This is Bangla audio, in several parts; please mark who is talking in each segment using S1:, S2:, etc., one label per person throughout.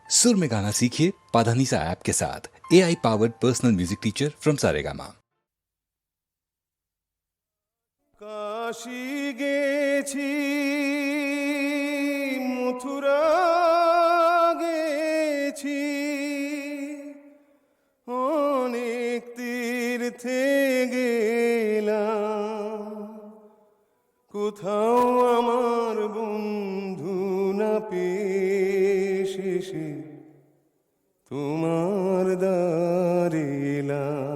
S1: सुर में गाना सीखिए पाधानीसा ऐप के साथ। AI powered personal music teacher from Saregama.
S2: Kashi गेছি মথুরা গেছি অনেক তীর্থে গেলাম কোথাও আমার বন্ধু না পেয়ে শেষে তোমার দ্বারে এলাম।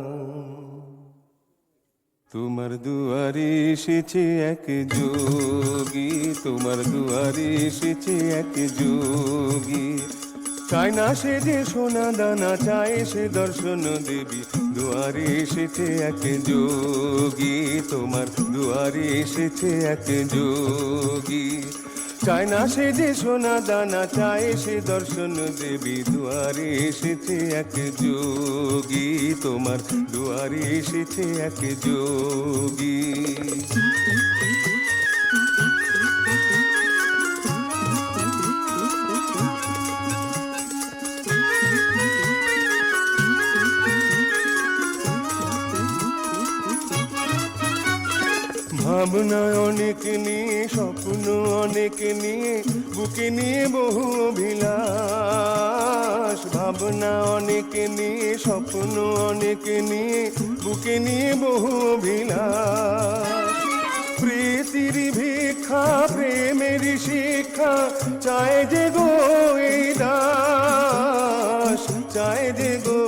S2: তোমার দুয়ারে এসেছে এক যোগী, তোমার দুয়ারে এসেছে এক যোগী, চায় না সে যে সোনা দানা, চায় সে দর্শন দেবী। দুয়ারে এসেছে এক যোগী, তোমার দুয়ারে এসেছে এক যোগী, চায় না সে যে সোনা দানা, চায় সে দর্শন দেবী। দুয়ারে এসেছে এক যোগী, তোমার দুয়ারে এসেছে এক যোগী। ভাবনা অনেক নিয়ে, স্বপ্ন অনেক নিয়ে, বুকে নিয়ে বহু অভিলাষ। ভাবনা অনেক নিয়ে, স্বপ্ন অনেক নিয়ে, বুকে নিয়ে বহু অভিলাষ। প্রীতির ভিক্ষা প্রেমের শিক্ষা চায় যে গো এই দাস, চায় যে গো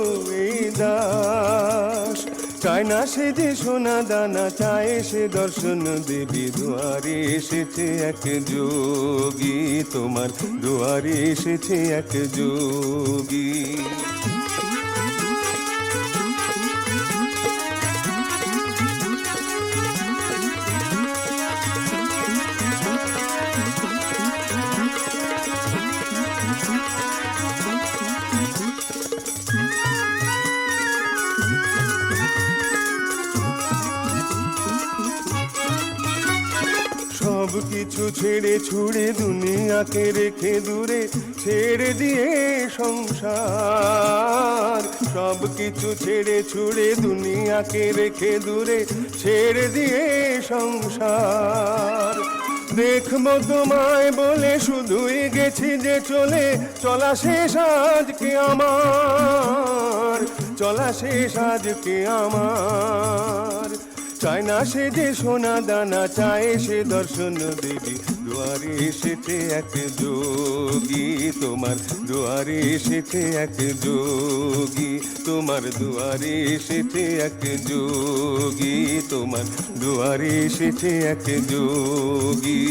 S2: এই দাস, চায় না সে যে সোনা দানা, চায় সে দর্শন দেবী। দুয়ারে এসেছে এক যোগী, তোমার দুয়ারে এসেছে এক যোগী। সব কিছু ছেড়ে ছুড়ে দুনিয়াকে রেখে দূরে, ছেড়ে দিয়ে সংসার। সব কিছু ছেড়ে ছুড়ে দুনিয়াকে রেখে দূরে, ছেড়ে দিয়ে সংসার। দেখবো তোমায় বলে শুধুই গেছি যে চলে, চলা শেষ আজকে আমার, চলা শেষ আজকে আমার। চায় না সে যে সোনা দানা, চায় সে দর্শন দেবী। দুয়ারে এসেছে এক যোগী, তোমার দুয়ারে এসেছে এক যোগী, তোমার দুয়ারে এসেছে এক যোগী, তোমার দুয়ারে এসেছে এক যোগী।